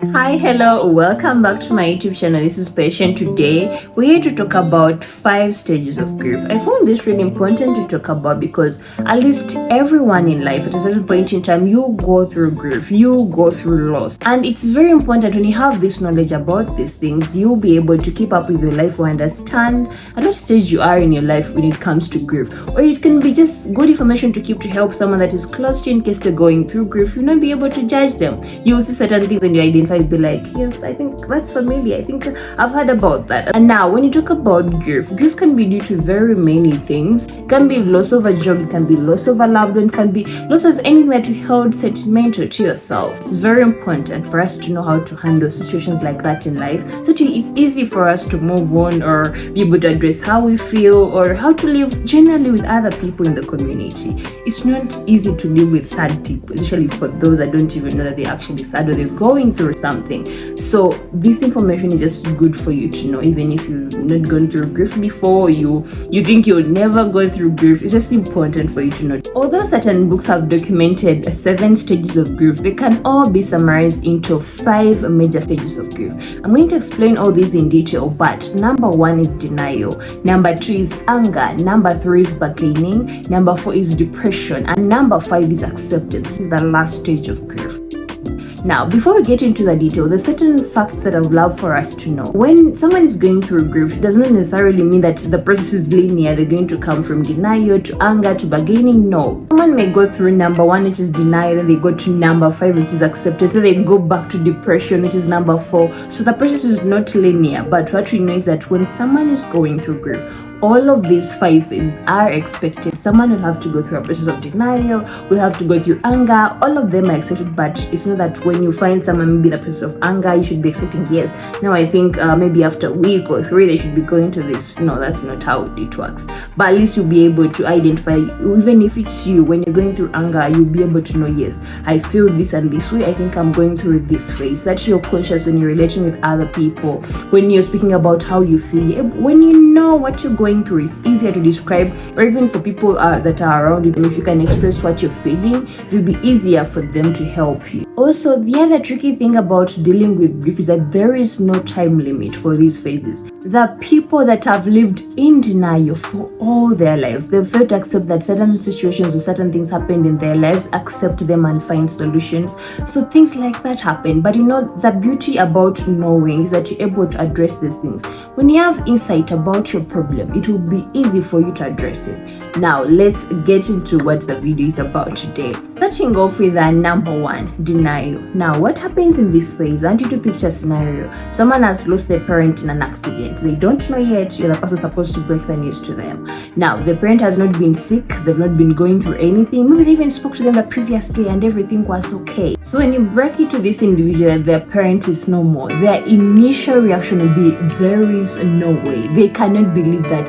Hi, hello, welcome back to my YouTube channel. This is Patient. Today we're here to talk about 5 stages of grief. I found this really important to talk about because at least everyone in life at a certain point in time you go through grief, you go through loss, and it's very important when you have this knowledge about these things, you'll be able to keep up with your life or understand at what stage you are in your life when it comes to grief. Or it can be just good information to keep to help someone that is close to you in case they're going through grief. You'll not be able to judge them. You'll see certain things and you identify, be like, yes, I think that's familiar, I think I've heard about that. And now when you talk about grief can be due to very many things. It can be loss of a job, it can be loss of a loved one, it can be loss of anything that you held sentimental to yourself. It's very important for us to know how to handle situations like that in life, so that it's easy for us to move on or be able to address how we feel or how to live generally with other people in the community. It's not easy to live with sad people, especially for those that don't even know that they're actually sad or they're going through something. So this information is just good for you to know, even if you've not gone through grief before, you think you'll never go through grief. It's just important for you to know. Although certain books have documented 7 stages of grief, they can all be summarized into 5 major stages of grief. I'm going to explain all these in detail, but number 1 is denial, number 2 is anger, number 3 is bargaining, number 4 is depression, and number 5 is acceptance. This is the last stage of grief. Now, before we get into the detail, there's certain facts that I would love for us to know. When someone is going through grief, it does not necessarily mean that the process is linear. They're going to come from denial to anger to bargaining. No. Someone may go through number 1, which is denial, then they go to number 5, which is acceptance, then they go back to depression, which is number 4. So the process is not linear, but what we know is that when someone is going through grief, all of these 5 phases are expected. Someone will have to go through a process of denial, will have to go through anger. All of them are expected, but it's not that when you find someone maybe in the process of anger, you should be expecting, yes, now I think maybe after a week or 3 they should be going to this. No, that's not how it works. But at least you'll be able to identify, even if it's you, when you're going through anger, you'll be able to know, yes, I feel this and this way, I think I'm going through this phase. That you're conscious when you're relating with other people, when you're speaking about how you feel, when you know what you're going through, it's easier to describe, or even for people that are around you. And if you can express what you're feeling, it will be easier for them to help you. Also, the other tricky thing about dealing with grief is that there is no time limit for these phases. The people that have lived in denial for all their lives, they've failed to accept that certain situations or certain things happened in their lives, accept them and find solutions. So things like that happen. But you know, the beauty about knowing is that you're able to address these things. When you have insight about your problem, it will be easy for you to address it. Now, let's get into what the video is about today. Starting off with number 1, denial. Now, what happens in this phase? I want you to picture a scenario. Someone has lost their parent in an accident. They don't know yet, you're the person supposed to break the news to them. Now, the parent has not been sick, they've not been going through anything. Maybe they even spoke to them the previous day and everything was okay. So when you break it to this individual that their parent is no more, their initial reaction will be, there is no way. They cannot believe that.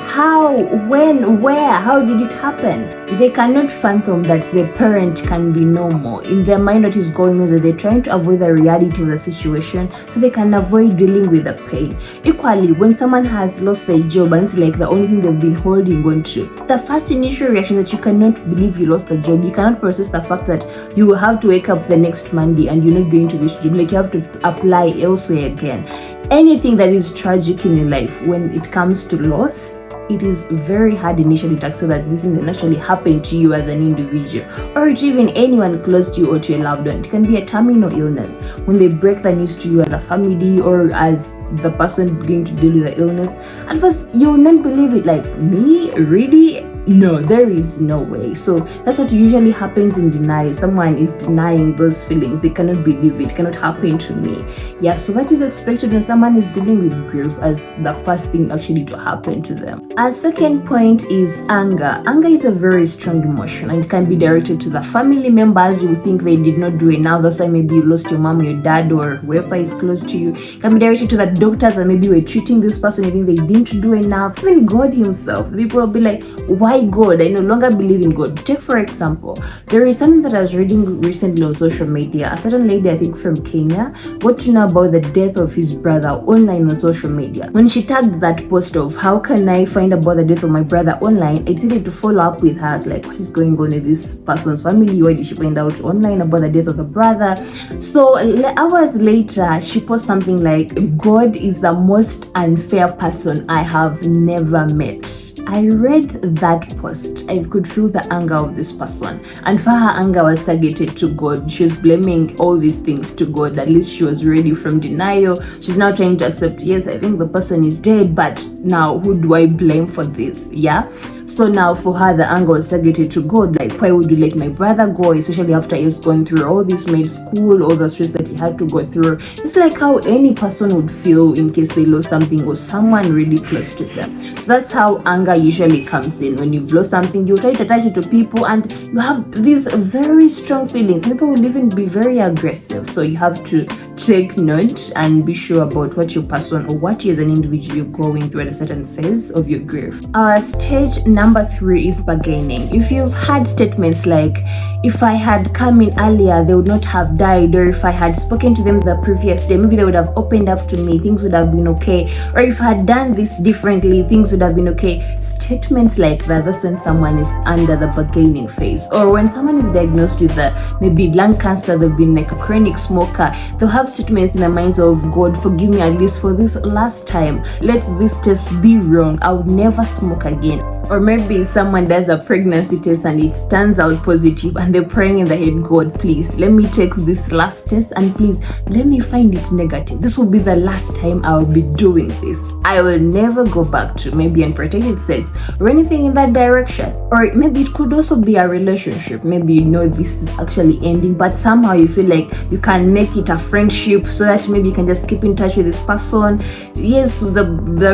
How, when, where, how did it happen? They cannot fathom that their parent can be no more. In their mind, what is going on is that they're trying to avoid the reality of the situation so they can avoid dealing with the pain. Equally, when someone has lost their job and it's like the only thing they've been holding on to, the first initial reaction is that you cannot believe you lost the job. You cannot process the fact that you will have to wake up the next Monday and you're not going to this job. Like, you have to apply elsewhere again. Anything that is tragic in your life, when it comes to loss, it is very hard initially to accept that this thing actually happened to you as an individual, or to even anyone close to you or to your loved one. It can be a terminal illness. When they break the news to you as a family or as the person going to deal with the illness, at first you will not believe it. Like, me? Really? No, there is no way. So that's what usually happens in denial. Someone is denying those feelings. They cannot believe it. Cannot happen to me. Yeah, so what is expected when someone is dealing with grief as the first thing actually to happen to them. Our second point is anger. Anger is a very strong emotion and it can be directed to the family members who think they did not do enough. That's why maybe you lost your mom, your dad, or whoever is close to you. It can be directed to the doctors and maybe you were treating this person, you think they didn't do enough. Even God himself, people will be like, why why God? I no longer believe in God. Take for example, there is something that I was reading recently on social media. A certain lady, I think from Kenya, got to know about the death of his brother online on social media. When she tagged that post of how can I find about the death of my brother online, I decided to follow up with her. Like, what is going on with this person's family? Why did she find out online about the death of the brother? So hours later, she posted something like, God is the most unfair person I have never met. I read that post. I could feel the anger of this person, and for her, anger was targeted to God. She was blaming all these things to God. At least she was ready from denial. She's now trying to accept, yes, I think the person is dead, but now who do I blame for this? Yeah. So now for her, the anger was targeted to God. Like, why would you let my brother go? Especially after he's gone through all this, made school, all the stress that he had to go through. It's like how any person would feel in case they lost something or someone really close to them. So that's how anger usually comes in. When you've lost something, you try to attach it to people, and you have these very strong feelings. People will even be very aggressive. So you have to take note and be sure about what your person or what you as an individual you're going through at a certain phase of your grief. Stage number 3 is bargaining. If you've had statements like, if I had come in earlier, they would not have died, or if I had spoken to them the previous day, maybe they would have opened up to me, things would have been okay, or if I had done this differently, things would have been okay. Statements like that, that's when someone is under the bargaining phase. Or when someone is diagnosed with maybe lung cancer, they've been like a chronic smoker, they'll have statements in the minds of, God, forgive me at least for this last time. Let this test be wrong. I would never smoke again. Or maybe someone does a pregnancy test and it turns out positive, and they're praying in the head, God, please let me take this last test, and please let me find it negative. This will be the last time I will be doing this. I will never go back to maybe unprotected sex or anything in that direction. Or maybe it could also be a relationship. Maybe you know this is actually ending, but somehow you feel like you can make it a friendship so that maybe you can just keep in touch with this person. Yes, the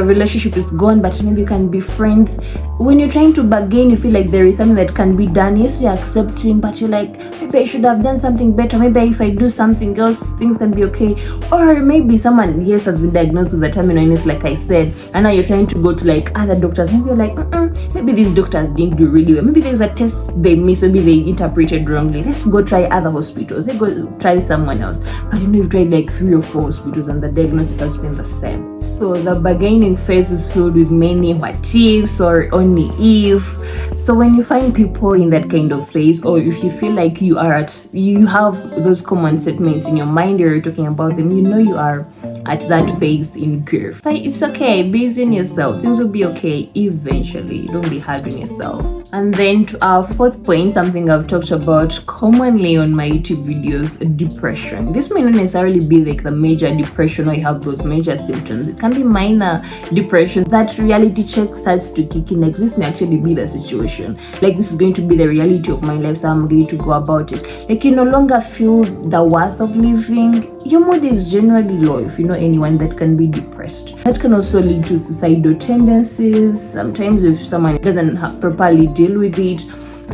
relationship is gone, but maybe you can be friends. When you're trying to bargain, you feel like there is something that can be done. Yes, you're accepting, but you're like, maybe I should have done something better. Maybe if I do something else, things can be okay. Or maybe someone, yes, has been diagnosed with a terminal illness, like I said, and now you're trying to go to like other doctors. Maybe you're like, maybe these doctors didn't do really well. Maybe there's a test they missed. Maybe they interpreted wrongly. Let's go try other hospitals. Let's go try someone else. But you know, you've tried like 3 or 4 hospitals and the diagnosis has been the same. So the bargaining phase is filled with many what ifs or only if. So when you find people in that kind of phase, or if you feel like you have those common statements in your mind, or you're talking about them, you know you are at that phase in grief. But it's okay, be easy on yourself. Things will be okay eventually. Don't be hard on yourself. And then to our 4th point, something I've talked about commonly on my YouTube videos, depression. This may not necessarily be like the major depression or you have those major symptoms. It can be minor depression. That reality check starts to kick in, like this may actually be the situation. Like this is going to be the reality of my life, so I'm going to go about it. Like you no longer feel the worth of living. Your mood is generally low. If you know anyone that can be depressed, that can also lead to suicidal tendencies. Sometimes if someone doesn't properly deal with it,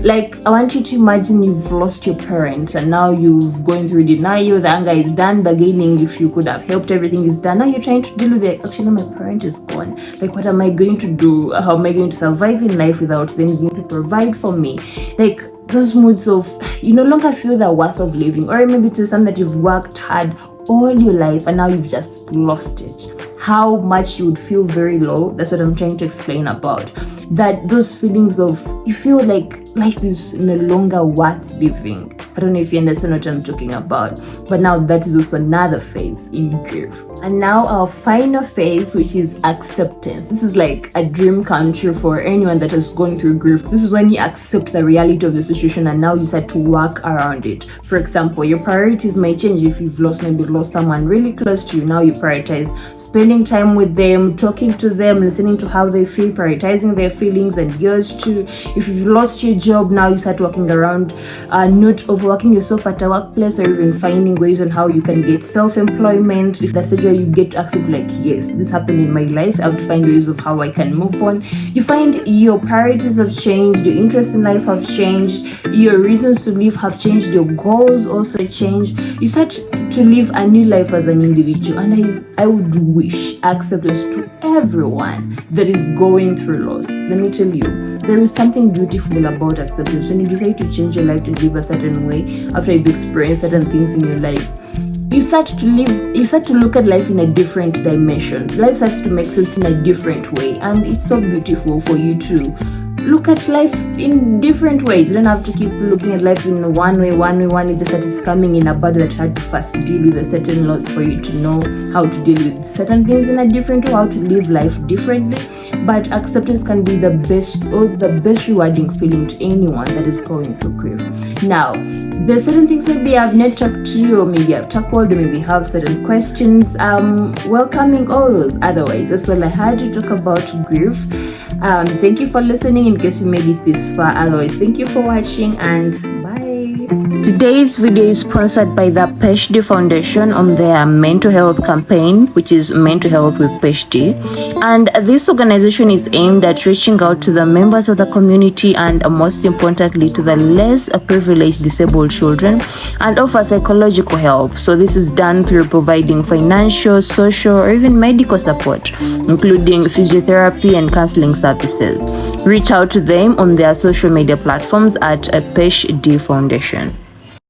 like I want you to imagine you've lost your parent and now you've going through denial, the anger is done, bargaining, if you could have helped, everything is done. Now you're trying to deal with it. Actually, my parent is gone. Like, what am I going to do? How am I going to survive in life without them? Is going to provide for me? Like those moods of you no longer feel the worth of living, or maybe it's something that you've worked hard all your life and now you've just lost it. How much you would feel very low. That's what I'm trying to explain about. That those feelings of you feel like life is no longer worth living. I don't know if you understand what I'm talking about. But now that is also another phase in grief. And now our final phase, which is acceptance. This is like a dream come true for anyone that has gone through grief. This is when you accept the reality of the situation and now you start to work around it. For example, your priorities might change if you've maybe lost someone really close to you. Now you prioritize spending time with them, talking to them, listening to how they feel, prioritizing their feelings and yours too. If you've lost your job, now you start working around, not overworking yourself at a workplace, or even finding ways on how you can get self-employment. If that's the way you get to accept, like, yes, this happened in my life, I have to find ways of how I can move on. You find your priorities have changed, your interests in life have changed, your reasons to live have changed, your goals also change. You start to live a new life as an individual. And I would wish acceptance to everyone that is going through loss. Let me tell you, there is something beautiful about acceptance. When you decide to change your life to live a certain way after you've experienced certain things in your life, you start to look at life in a different dimension. Life starts to make sense in a different way, and it's so beautiful for you to look at life in different ways. You don't have to keep looking at life in one way. It's just that it's coming in a body that had to first deal with a certain loss for you to know how to deal with certain things in a different way, how to live life differently. But acceptance can be the best rewarding feeling to anyone that is going through grief. Now, there's certain things maybe I've not talked to you, or maybe I've tackled, or maybe have certain questions. Welcoming all those. Otherwise, that's all I had to talk about grief. Thank you for listening in case you made it this far. Otherwise, thank you for watching, and bye. Today's video is sponsored by the PhD Foundation on their mental health campaign, which is Mental Health with PhD. And this organization is aimed at reaching out to the members of the community, and most importantly to the less privileged disabled children, and offer psychological help. So this is done through providing financial, social, or even medical support, including physiotherapy and counseling services. Reach out to them on their social media platforms at PhD Foundation.